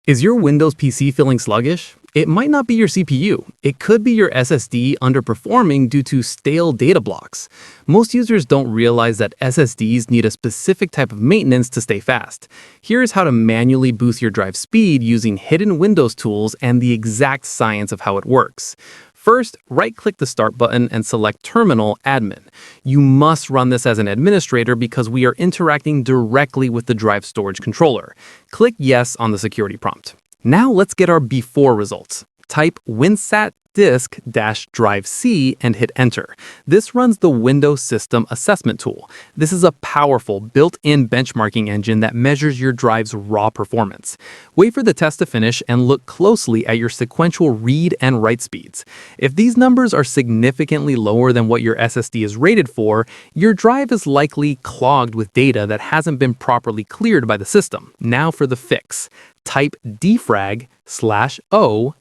Is your Windows PC feeling sluggish? It might not be your CPU. It could be your SSD underperforming due to stale data blocks. Most users don't realize that SSDs need a specific type of maintenance to stay fast. Here's how to manually boost your drive speed using hidden Windows tools and the exact science of how it works. First, right-click the Start button and select Terminal Admin. You must run this as an administrator because we are interacting directly with the drive storage controller. Click Yes on the security prompt. Now let's get our before results. Type Winsat disk-drive C and hit enter. This runs the Windows System Assessment tool. This is a powerful built-in benchmarking engine that measures your drive's raw performance. Wait for the test to finish and look closely at your sequential read and write speeds. If these numbers are significantly lower than what your SSD is rated for, your drive is likely clogged with data that hasn't been properly cleared by the system. Now for the fix. Type defrag /O :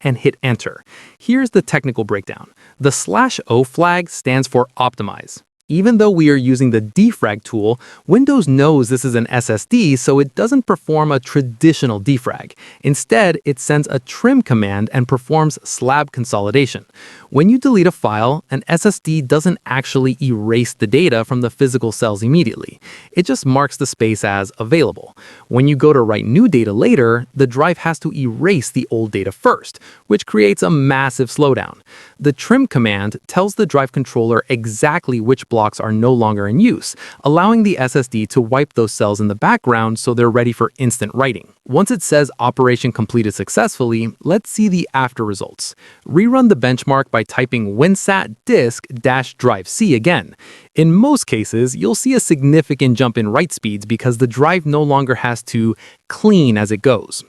and hit enter. Here's the technical breakdown. The /O flag stands for optimize. Even though we are using the defrag tool, Windows knows this is an SSD, so it doesn't perform a traditional defrag. Instead, it sends a trim command and performs slab consolidation. When you delete a file, an SSD doesn't actually erase the data from the physical cells immediately. It just marks the space as available. When you go to write new data later, the drive has to erase the old data first, which creates a massive slowdown. The trim command tells the drive controller exactly which blocks are no longer in use, allowing the SSD to wipe those cells in the background so they're ready for instant writing. Once it says operation completed successfully, let's see the after results. Rerun the benchmark by typing Winsat disk-drive C again. In most cases, you'll see a significant jump in write speeds because the drive no longer has to clean as it goes.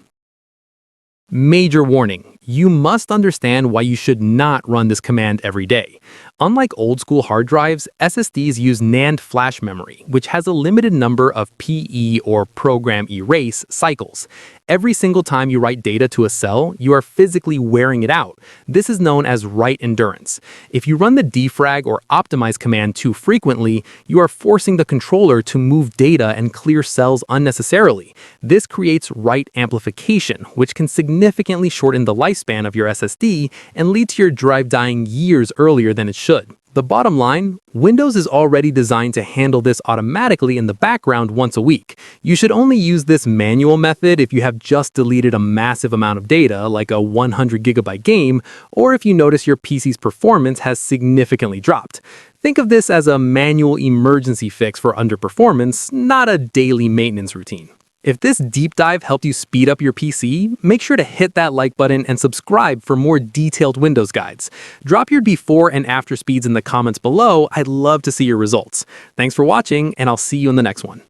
Major warning, you must understand why you should not run this command every day. Unlike old-school hard drives, SSDs use NAND Flash memory, which has a limited number of PE or program erase cycles. Every single time you write data to a cell, you are physically wearing it out. This is known as write endurance. If you run the defrag or optimize command too frequently, you are forcing the controller to move data and clear cells unnecessarily. This creates write amplification, which can significantly shorten the lifespan of your SSD and lead to your drive dying years earlier than it should. The bottom line, Windows is already designed to handle this automatically in the background once a week. You should only use this manual method if you have just deleted a massive amount of data, like a 100-gigabyte game, or if you notice your PC's performance has significantly dropped. Think of this as a manual emergency fix for underperformance, not a daily maintenance routine. If this deep dive helped you speed up your PC, make sure to hit that like button and subscribe for more detailed Windows guides. Drop your before and after speeds in the comments below. I'd love to see your results. Thanks for watching, and I'll see you in the next one.